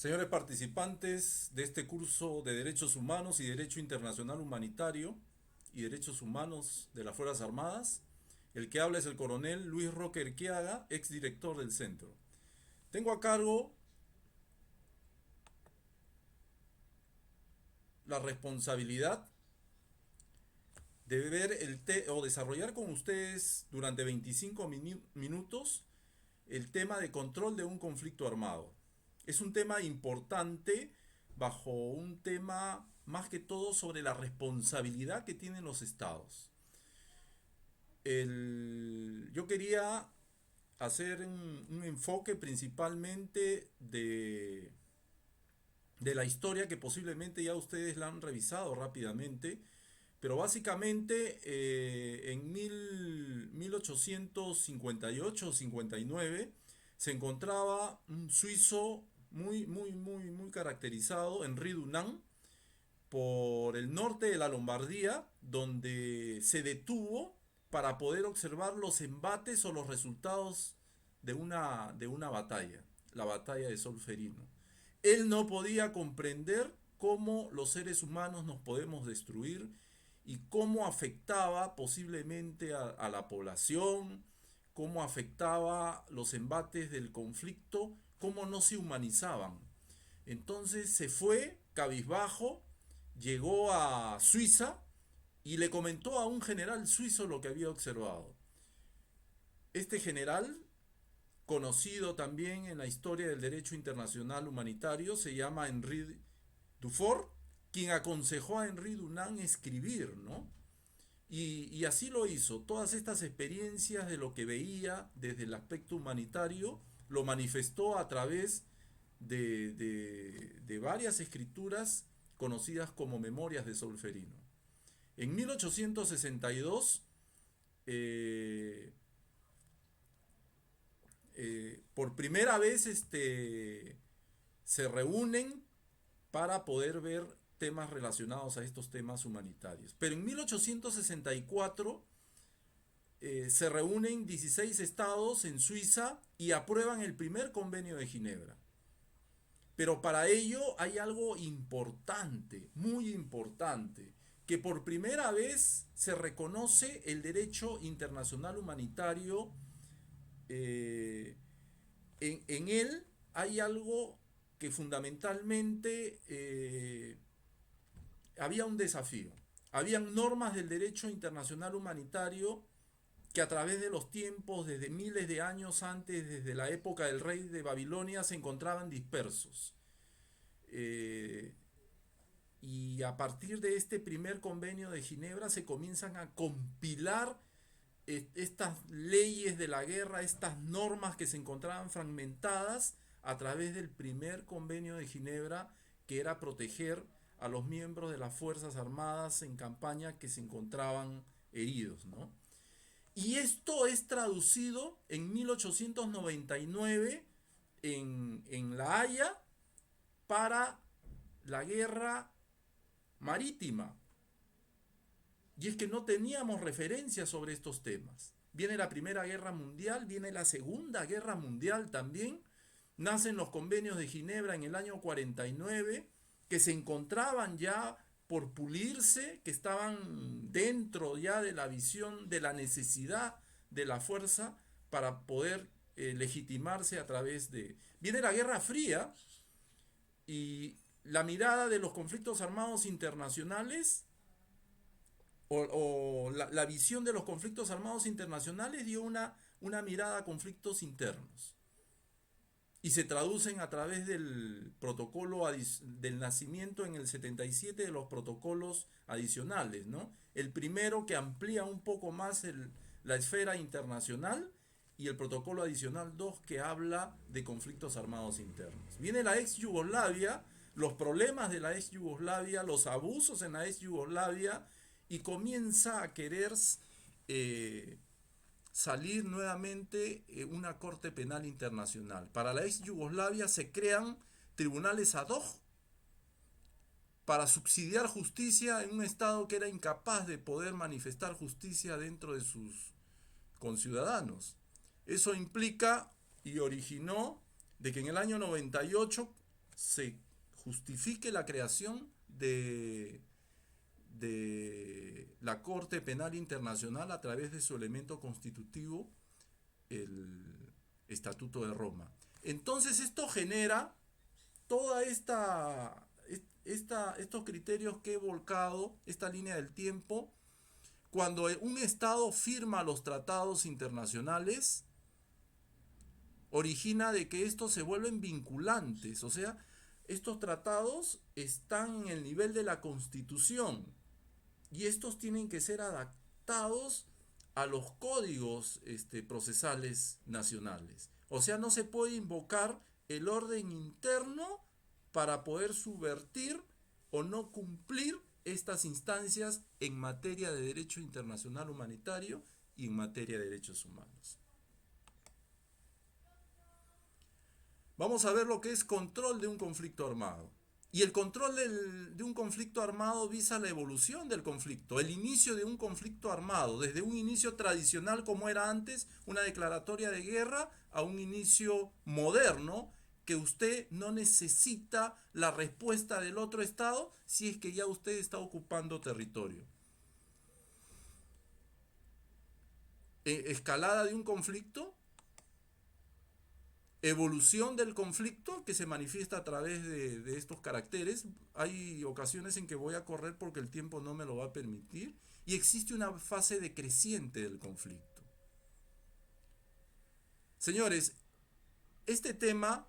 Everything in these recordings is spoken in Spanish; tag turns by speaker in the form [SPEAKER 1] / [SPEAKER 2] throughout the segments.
[SPEAKER 1] Señores participantes de este curso de Derechos Humanos y Derecho Internacional Humanitario y Derechos Humanos de las Fuerzas Armadas, el que habla es el coronel Luis Roque Erquiaga, exdirector del centro. Tengo a cargo la responsabilidad de ver o desarrollar con ustedes durante 25 minutos el tema de control de un conflicto armado. Es un tema importante bajo un tema más que todo sobre la responsabilidad que tienen los estados. Yo quería hacer un enfoque principalmente de la historia que posiblemente ya ustedes la han revisado rápidamente, pero básicamente en 1858-59 se encontraba un suizo muy caracterizado, Henri Dunant, por el norte de la Lombardía, donde se detuvo para poder observar los embates o los resultados de una batalla, la batalla de Solferino. Él no podía comprender cómo los seres humanos nos podemos destruir y cómo afectaba posiblemente a la población, cómo afectaba los embates del conflicto, cómo no se humanizaban. Entonces se fue cabizbajo, llegó a Suiza y le comentó a un general suizo lo que había observado. Este general, conocido también en la historia del derecho internacional humanitario, se llama Henri Dufour, quien aconsejó a Henri Dunant escribir, ¿no? Y así lo hizo. Todas estas experiencias de lo que veía desde el aspecto humanitario lo manifestó a través de varias escrituras conocidas como Memorias de Solferino. En 1862, eh, por primera vez se reúnen para poder ver temas relacionados a estos temas humanitarios. Pero en 1864 se reúnen 16 estados en Suiza y aprueban el primer convenio de Ginebra. Pero para ello hay algo importante, muy importante, que por primera vez se reconoce el derecho internacional humanitario. En él hay algo que fundamentalmente había un desafío. Habían normas del derecho internacional humanitario que a través de los tiempos, desde miles de años antes, desde la época del rey de Babilonia, se encontraban dispersos. Eh, y a partir de este primer convenio de Ginebra se comienzan a compilar estas leyes de la guerra, estas normas que se encontraban fragmentadas a través del primer convenio de Ginebra, que era proteger a los miembros de las Fuerzas Armadas en campaña que se encontraban heridos, ¿no? Y esto es traducido en 1899 en La Haya para la guerra marítima. Y es que no teníamos referencias sobre estos temas. Viene la Primera Guerra Mundial, viene la Segunda Guerra Mundial también. Nacen los convenios de Ginebra en el año 49, que se encontraban ya por pulirse, que estaban dentro ya de la visión de la necesidad de la fuerza para poder legitimarse a través de... Viene la Guerra Fría y la mirada de los conflictos armados internacionales o la visión de los conflictos armados internacionales dio una mirada a conflictos internos y se traducen a través del protocolo del nacimiento en el 77 de los protocolos adicionales, ¿no? El primero que amplía un poco más la esfera internacional y el protocolo adicional 2 que habla de conflictos armados internos. Viene la ex Yugoslavia, los problemas de la ex Yugoslavia, los abusos en la ex Yugoslavia y comienza a querer eh, salir nuevamente una Corte Penal Internacional. Para la ex Yugoslavia se crean tribunales ad hoc para subsidiar justicia en un Estado que era incapaz de poder manifestar justicia dentro de sus conciudadanos. Eso implica y originó de que en el año 98 se justifique la creación de la Corte Penal Internacional a través de su elemento constitutivo, el Estatuto de Roma. Entonces esto genera toda estos criterios que he volcado, esta línea del tiempo. Cuando un Estado firma los tratados internacionales, origina de que estos se vuelven vinculantes, o sea, estos tratados están en el nivel de la Constitución y estos tienen que ser adaptados a los códigos procesales nacionales. O sea, no se puede invocar el orden interno para poder subvertir o no cumplir estas instancias en materia de derecho internacional humanitario y en materia de derechos humanos. Vamos a ver lo que es control de un conflicto armado. Y el control de un conflicto armado visa la evolución del conflicto, el inicio de un conflicto armado, desde un inicio tradicional como era antes, una declaratoria de guerra, a un inicio moderno, que usted no necesita la respuesta del otro Estado si es que ya usted está ocupando territorio. Escalada de un conflicto, evolución del conflicto que se manifiesta a través de estos caracteres. Hay ocasiones en que voy a correr porque el tiempo no me lo va a permitir. Y existe una fase decreciente del conflicto. Señores, este tema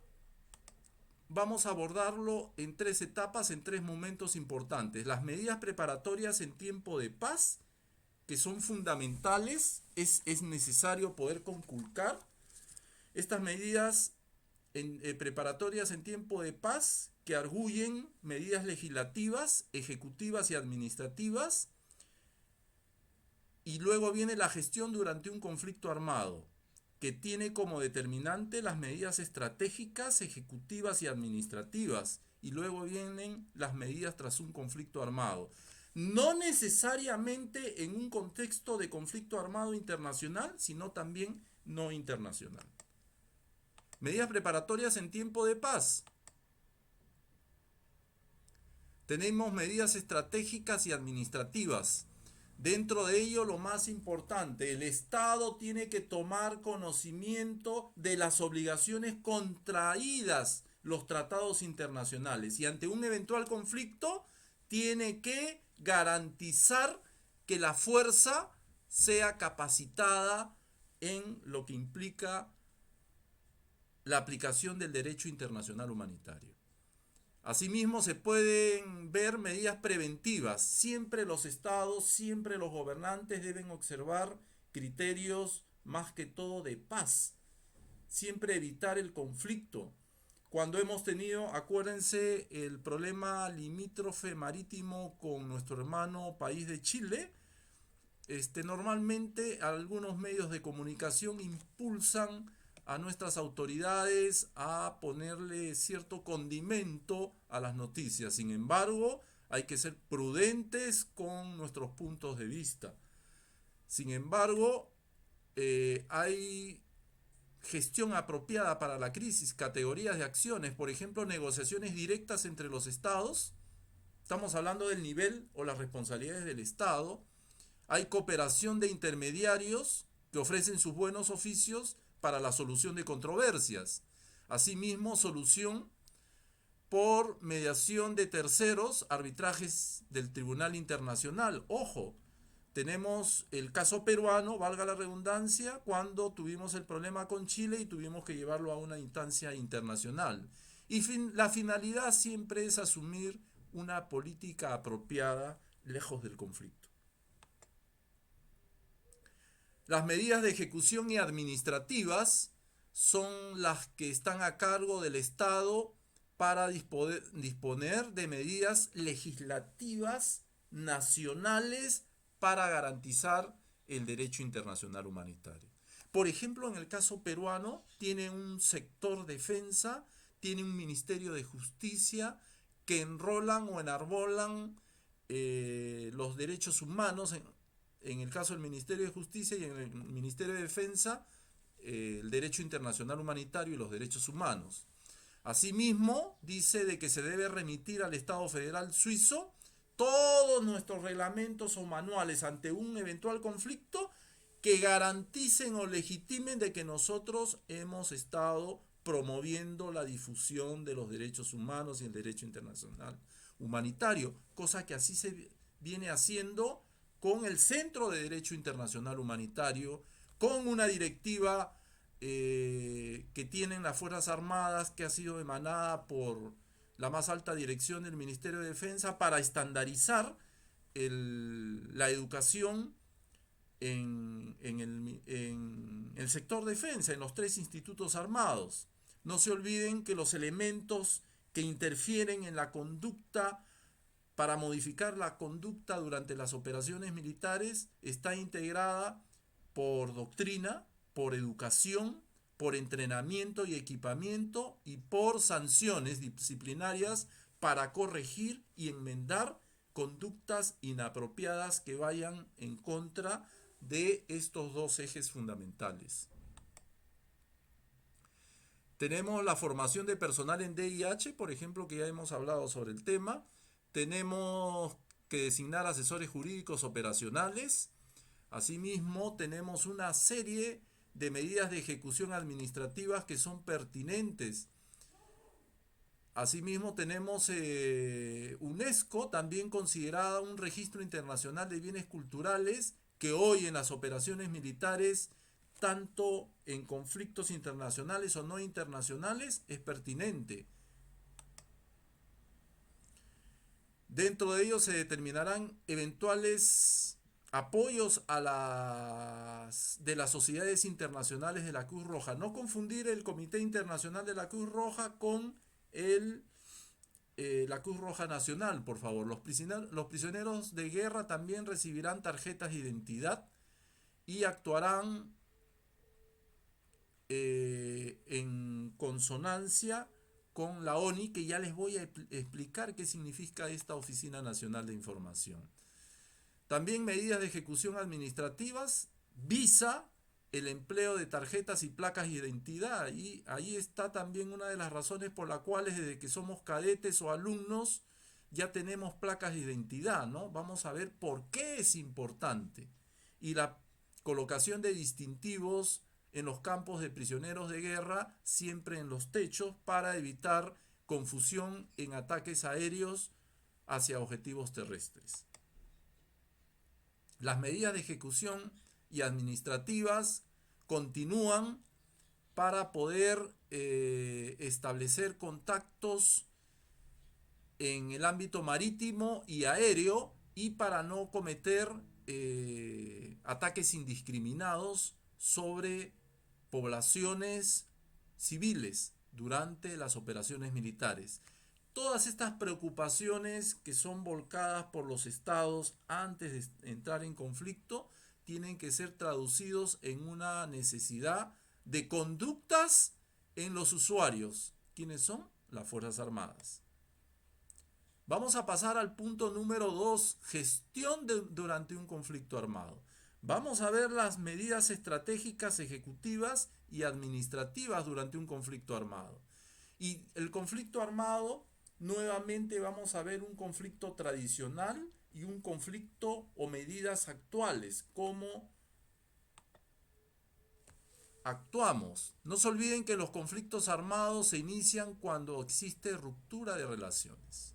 [SPEAKER 1] vamos a abordarlo en 3 etapas, en 3 momentos importantes. Las medidas preparatorias en tiempo de paz, que son fundamentales, es necesario poder conculcar. Estas medidas preparatorias en tiempo de paz, que arguyen medidas legislativas, ejecutivas y administrativas. Y luego viene la gestión durante un conflicto armado, que tiene como determinante las medidas estratégicas, ejecutivas y administrativas. Y luego vienen las medidas tras un conflicto armado. No necesariamente en un contexto de conflicto armado internacional, sino también no internacional. Medidas preparatorias en tiempo de paz. Tenemos medidas estratégicas y administrativas. Dentro de ello, lo más importante, el Estado tiene que tomar conocimiento de las obligaciones contraídas los tratados internacionales y ante un eventual conflicto tiene que garantizar que la fuerza sea capacitada en lo que implica la aplicación del derecho internacional humanitario. Asimismo, se pueden ver medidas preventivas. Siempre los estados, siempre los gobernantes deben observar criterios más que todo de paz. Siempre evitar el conflicto. Cuando hemos tenido, acuérdense, el problema limítrofe marítimo con nuestro hermano país de Chile, normalmente algunos medios de comunicación impulsan a nuestras autoridades a ponerle cierto condimento a las noticias. Sin embargo, hay que ser prudentes con nuestros puntos de vista. Sin embargo, hay gestión apropiada para la crisis, categorías de acciones, por ejemplo, negociaciones directas entre los estados. Estamos hablando del nivel o las responsabilidades del Estado. Hay cooperación de intermediarios que ofrecen sus buenos oficios para la solución de controversias. Asimismo, solución por mediación de terceros, arbitrajes del Tribunal Internacional. Ojo, tenemos el caso peruano, valga la redundancia, cuando tuvimos el problema con Chile y tuvimos que llevarlo a una instancia internacional. Y la finalidad siempre es asumir una política apropiada lejos del conflicto. Las medidas de ejecución y administrativas son las que están a cargo del Estado para disponer de medidas legislativas nacionales para garantizar el derecho internacional humanitario. Por ejemplo, en el caso peruano, tiene un sector defensa, tiene un Ministerio de Justicia que enrolan o enarbolan los derechos humanos en el caso del Ministerio de Justicia y en el Ministerio de Defensa, el derecho internacional humanitario y los derechos humanos. Asimismo, dice de que se debe remitir al Estado Federal Suizo todos nuestros reglamentos o manuales ante un eventual conflicto que garanticen o legitimen de que nosotros hemos estado promoviendo la difusión de los derechos humanos y el derecho internacional humanitario, cosa que así se viene haciendo con el Centro de Derecho Internacional Humanitario, con una directiva que tienen las Fuerzas Armadas que ha sido emanada por la más alta dirección del Ministerio de Defensa para estandarizar la educación en el sector defensa, en los 3 institutos armados. No se olviden que los elementos que interfieren en la conducta para modificar la conducta durante las operaciones militares está integrada por doctrina, por educación, por entrenamiento y equipamiento y por sanciones disciplinarias para corregir y enmendar conductas inapropiadas que vayan en contra de estos 2 ejes fundamentales. Tenemos la formación de personal en DIH, por ejemplo, que ya hemos hablado sobre el tema. Tenemos que designar asesores jurídicos operacionales. Asimismo, tenemos una serie de medidas de ejecución administrativas que son pertinentes. Asimismo, tenemos UNESCO, también considerada un registro internacional de bienes culturales, que hoy en las operaciones militares, tanto en conflictos internacionales o no internacionales, es pertinente. Dentro de ello se determinarán eventuales apoyos de las sociedades internacionales de la Cruz Roja. No confundir el Comité Internacional de la Cruz Roja con la Cruz Roja Nacional, por favor. Los prisioneros de guerra también recibirán tarjetas de identidad y actuarán en consonancia con la ONI, que ya les voy a explicar qué significa esta Oficina Nacional de Información. También medidas de ejecución administrativas, visa el empleo de tarjetas y placas de identidad, y ahí está también una de las razones por las cuales desde que somos cadetes o alumnos ya tenemos placas de identidad, ¿no? Vamos a ver por qué es importante. Y la colocación de distintivos en los campos de prisioneros de guerra, siempre en los techos, para evitar confusión en ataques aéreos hacia objetivos terrestres. Las medidas de ejecución y administrativas continúan para poder establecer contactos en el ámbito marítimo y aéreo y para no cometer ataques indiscriminados sobre poblaciones civiles durante las operaciones militares. Todas estas preocupaciones que son volcadas por los estados antes de entrar en conflicto tienen que ser traducidos en una necesidad de conductas en los usuarios. ¿Quiénes son? Las Fuerzas Armadas. Vamos a pasar al punto número 2, gestión durante un conflicto armado. Vamos a ver las medidas estratégicas, ejecutivas y administrativas durante un conflicto armado. Y el conflicto armado, nuevamente vamos a ver un conflicto tradicional y un conflicto o medidas actuales, cómo actuamos. No se olviden que los conflictos armados se inician cuando existe ruptura de relaciones,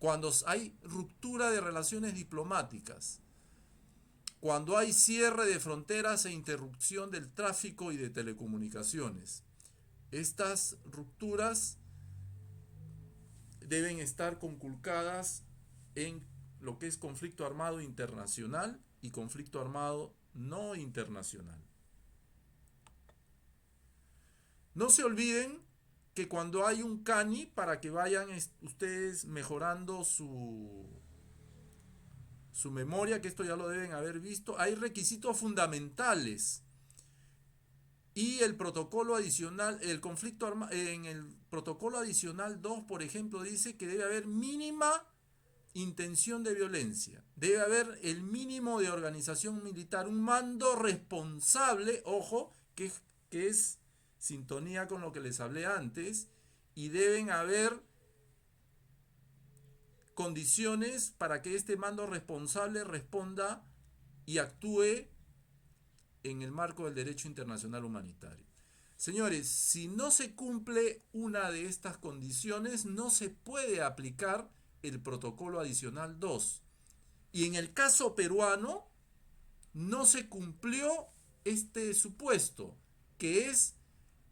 [SPEAKER 1] cuando hay ruptura de relaciones diplomáticas, cuando hay cierre de fronteras e interrupción del tráfico y de telecomunicaciones. Estas rupturas deben estar conculcadas en lo que es conflicto armado internacional y conflicto armado no internacional. No se olviden que cuando hay un CANI, para que vayan ustedes mejorando su memoria, que esto ya lo deben haber visto, hay requisitos fundamentales. Y el protocolo adicional, en el protocolo adicional 2, por ejemplo, dice que debe haber mínima intención de violencia. Debe haber el mínimo de organización militar, un mando responsable, ojo, que es sintonía con lo que les hablé antes, y deben haber condiciones para que este mando responsable responda y actúe en el marco del derecho internacional humanitario. Señores, si no se cumple una de estas condiciones, no se puede aplicar el protocolo adicional 2. Y en el caso peruano, no se cumplió este supuesto, que es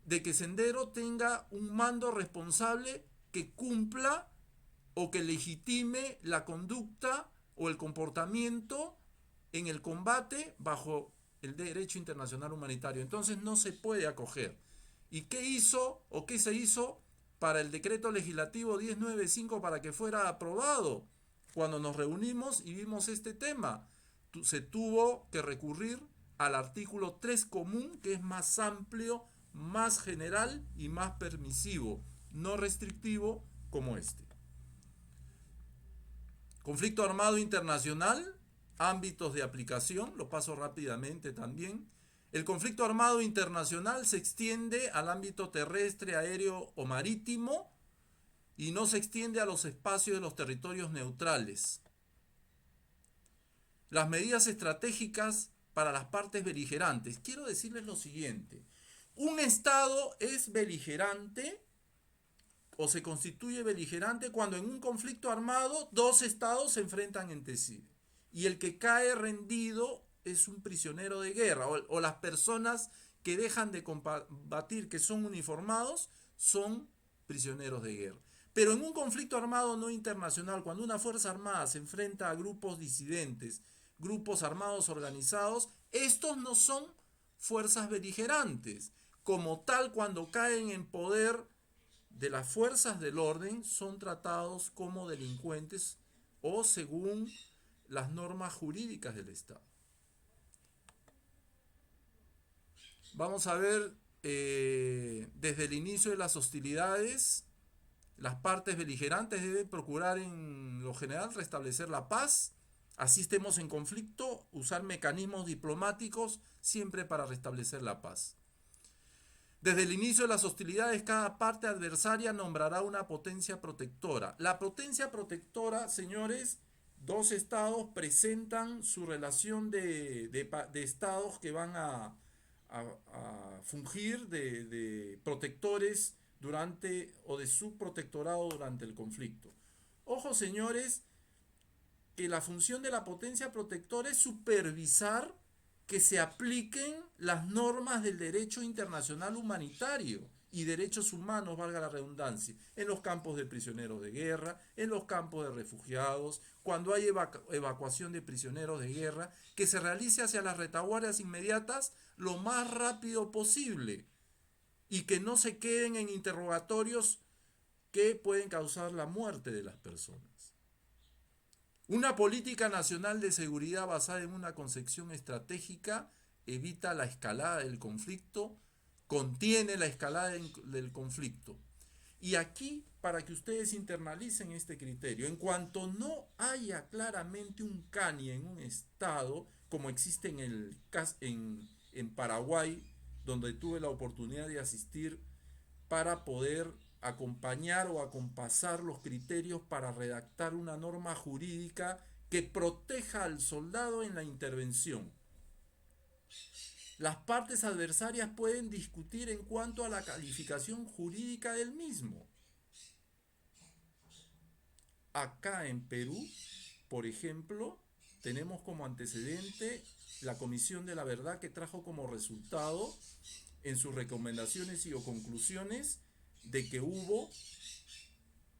[SPEAKER 1] de que Sendero tenga un mando responsable que cumpla o que legitime la conducta o el comportamiento en el combate bajo el derecho internacional humanitario. Entonces no se puede acoger. ¿Y qué hizo o qué se hizo para el decreto legislativo 1095 para que fuera aprobado? Cuando nos reunimos y vimos este tema, se tuvo que recurrir al artículo 3 común, que es más amplio, más general y más permisivo, no restrictivo como este. Conflicto armado internacional, ámbitos de aplicación, lo paso rápidamente también. El conflicto armado internacional se extiende al ámbito terrestre, aéreo o marítimo y no se extiende a los espacios de los territorios neutrales. Las medidas estratégicas para las partes beligerantes. Quiero decirles lo siguiente. Un Estado es beligerante o se constituye beligerante cuando en un conflicto armado dos estados se enfrentan entre sí. Y el que cae rendido es un prisionero de guerra. O las personas que dejan de combatir, que son uniformados, son prisioneros de guerra. Pero en un conflicto armado no internacional, cuando una fuerza armada se enfrenta a grupos disidentes, grupos armados organizados, estos no son fuerzas beligerantes. Como tal, cuando caen en poder de las fuerzas del orden, son tratados como delincuentes o según las normas jurídicas del Estado. Vamos a ver, desde el inicio de las hostilidades, las partes beligerantes deben procurar en lo general restablecer la paz, así estemos en conflicto, usar mecanismos diplomáticos siempre para restablecer la paz. Desde el inicio de las hostilidades, cada parte adversaria nombrará una potencia protectora. La potencia protectora, señores, dos estados presentan su relación de estados que van a fungir de protectores durante o de subprotectorado durante el conflicto. Ojo, señores, que la función de la potencia protectora es supervisar que se apliquen las normas del derecho internacional humanitario y derechos humanos, valga la redundancia, en los campos de prisioneros de guerra, en los campos de refugiados, cuando hay evacuación de prisioneros de guerra, que se realice hacia las retaguardias inmediatas lo más rápido posible y que no se queden en interrogatorios que pueden causar la muerte de las personas. Una política nacional de seguridad basada en una concepción estratégica evita la escalada del conflicto, contiene la escalada del conflicto. Y aquí, para que ustedes internalicen este criterio, en cuanto no haya claramente un CANI en un estado, como existe en Paraguay, donde tuve la oportunidad de asistir para poder acompañar o acompasar los criterios para redactar una norma jurídica que proteja al soldado en la intervención. Las partes adversarias pueden discutir en cuanto a la calificación jurídica del mismo. Acá en Perú, por ejemplo, tenemos como antecedente la Comisión de la Verdad, que trajo como resultado en sus recomendaciones y o conclusiones de que hubo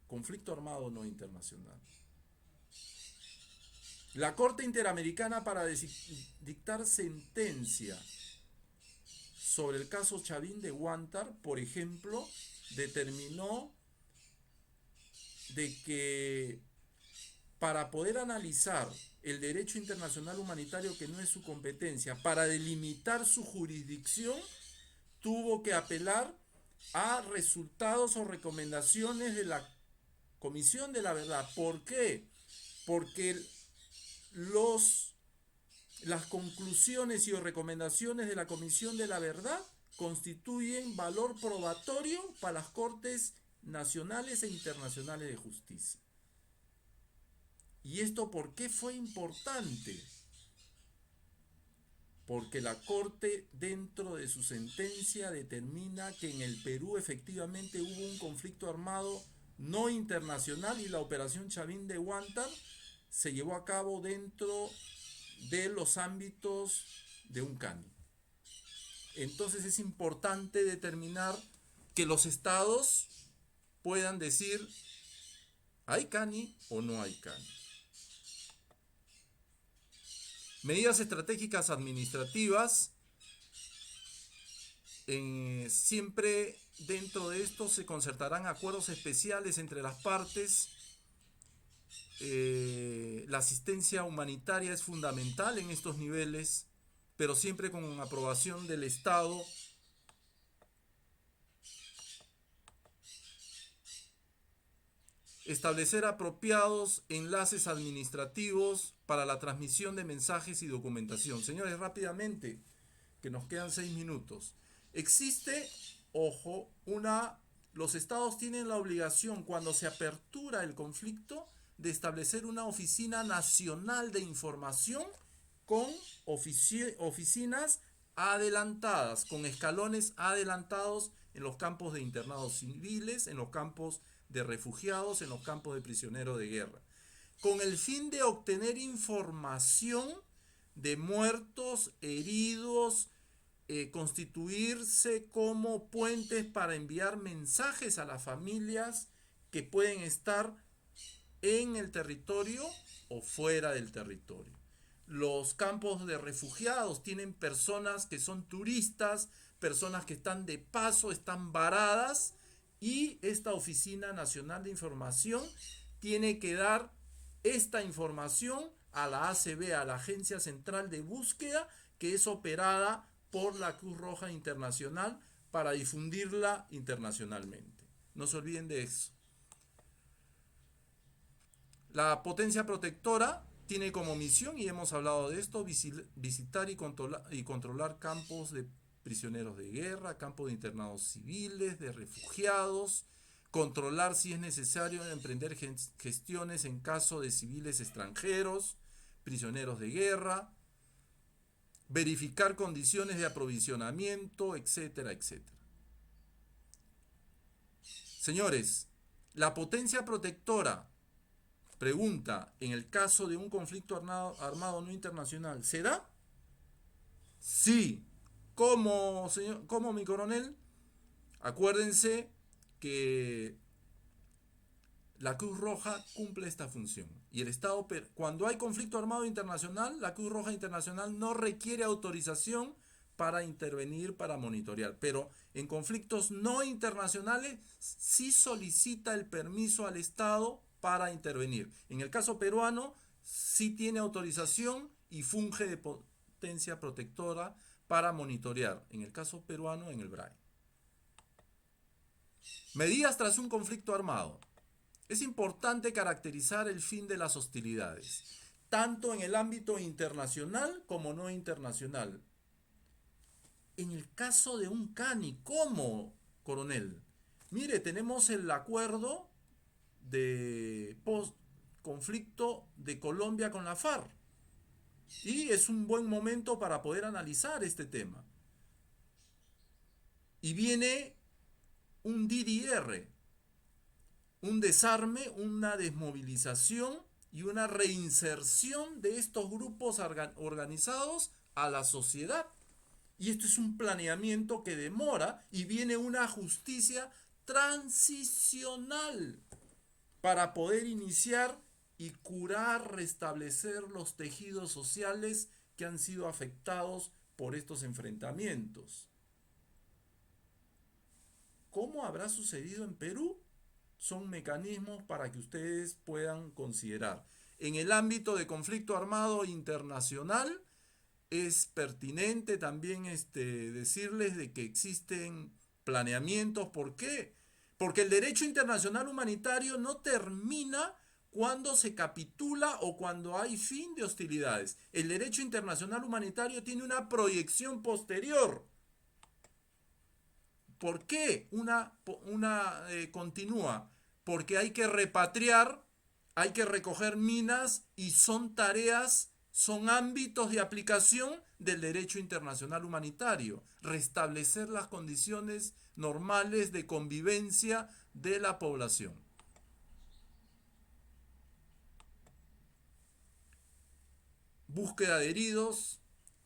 [SPEAKER 1] conflicto armado no internacional. La Corte Interamericana, para dictar sentencia sobre el caso Chavín de Huántar, por ejemplo, determinó de que para poder analizar el derecho internacional humanitario, que no es su competencia, para delimitar su jurisdicción, tuvo que apelar a resultados o recomendaciones de la Comisión de la Verdad. ¿Por qué? Porque las conclusiones y o recomendaciones de la Comisión de la Verdad constituyen valor probatorio para las Cortes nacionales e internacionales de justicia. ¿Y esto por qué fue importante? Porque la Corte, dentro de su sentencia, determina que en el Perú efectivamente hubo un conflicto armado no internacional y la operación Chavín de Huántar se llevó a cabo dentro de los ámbitos de un CANI. Entonces es importante determinar que los estados puedan decir, ¿hay CANI o no hay CANI? Medidas estratégicas administrativas. Siempre dentro de esto se concertarán acuerdos especiales entre las partes. La asistencia humanitaria es fundamental en estos niveles, pero siempre con aprobación del Estado. Establecer apropiados enlaces administrativos para la transmisión de mensajes y documentación. Señores, rápidamente, que nos quedan 6 minutos. Existe, ojo, los estados tienen la obligación, cuando se apertura el conflicto, de establecer una oficina nacional de información con oficinas adelantadas, con escalones adelantados en los campos de internados civiles, en los campos de refugiados, en los campos de prisioneros de guerra, con el fin de obtener información de muertos, heridos, constituirse como puentes para enviar mensajes a las familias que pueden estar en el territorio o fuera del territorio. Los campos de refugiados tienen personas que son turistas, personas que están de paso, están varadas, y esta Oficina Nacional de Información tiene que dar esta información a la ACB, a la Agencia Central de Búsqueda, que es operada por la Cruz Roja Internacional, para difundirla internacionalmente. No se olviden de eso. La potencia protectora tiene como misión, y hemos hablado de esto, visitar y controlar campos de prisioneros de guerra, campos de internados civiles, de refugiados, controlar si es necesario emprender gestiones en caso de civiles extranjeros, prisioneros de guerra, verificar condiciones de aprovisionamiento, etcétera, etcétera. Señores, la potencia protectora, pregunta, en el caso de un conflicto armado no internacional, ¿se da? Sí. ¿Cómo, señor? ¿Cómo, mi coronel? Acuérdense que la Cruz Roja cumple esta función. Y el Estado, cuando hay conflicto armado internacional, la Cruz Roja Internacional no requiere autorización para intervenir, para monitorear. Pero en conflictos no internacionales sí solicita el permiso al Estado para intervenir. En el caso peruano sí tiene autorización y funge de potencia protectora para monitorear. En el caso peruano, en el BRAE. Medidas tras un conflicto armado. Es importante caracterizar el fin de las hostilidades, tanto en el ámbito internacional como no internacional. En el caso de un CANI, ¿cómo, coronel? Mire, tenemos el acuerdo de post-conflicto de Colombia con la FARC. Y es un buen momento para poder analizar este tema. Y viene un DDR, un desarme, una desmovilización y una reinserción de estos grupos organizados a la sociedad. Y esto es un planeamiento que demora, y viene una justicia transicional para poder iniciar y curar, restablecer los tejidos sociales que han sido afectados por estos enfrentamientos. ¿Cómo habrá sucedido en Perú? Son mecanismos para que ustedes puedan considerar. En el ámbito de conflicto armado internacional, es pertinente también decirles de que existen planeamientos. ¿Por qué? Porque el derecho internacional humanitario no termina cuando se capitula o cuando hay fin de hostilidades. El derecho internacional humanitario tiene una proyección posterior. ¿Por qué continúa? Porque hay que repatriar, hay que recoger minas y son tareas, son ámbitos de aplicación del derecho internacional humanitario. Restablecer las condiciones normales de convivencia de la población. Búsqueda de heridos,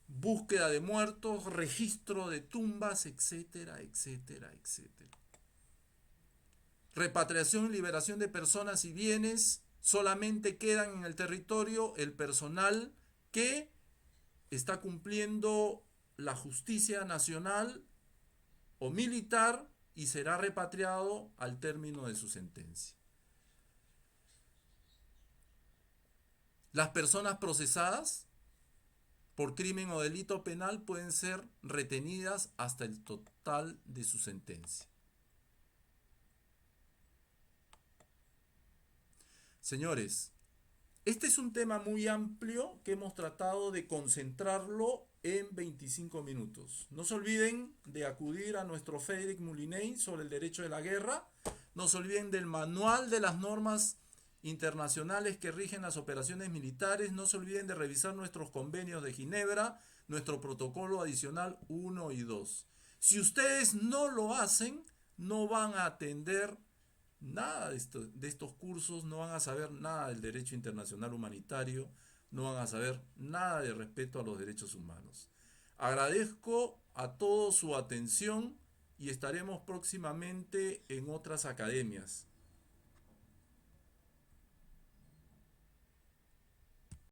[SPEAKER 1] búsqueda de muertos, registro de tumbas, etcétera, etcétera, etcétera. Repatriación y liberación de personas y bienes. Solamente quedan en el territorio el personal que está cumpliendo la justicia nacional o militar y será repatriado al término de su sentencia. Las personas procesadas por crimen o delito penal pueden ser retenidas hasta el total de su sentencia. Señores, este es un tema muy amplio que hemos tratado de concentrarlo en 25 minutos. No se olviden de acudir a nuestro Frédéric Moulinet sobre el derecho de la guerra. No se olviden del manual de las normas internacionales que rigen las operaciones militares. No se olviden de revisar nuestros convenios de Ginebra, nuestro protocolo adicional 1 y 2. Si ustedes no lo hacen, no van a atender nada de estos cursos, no van a saber nada del derecho internacional humanitario, no van a saber nada de respeto a los derechos humanos. Agradezco a todos su atención y estaremos próximamente en otras academias.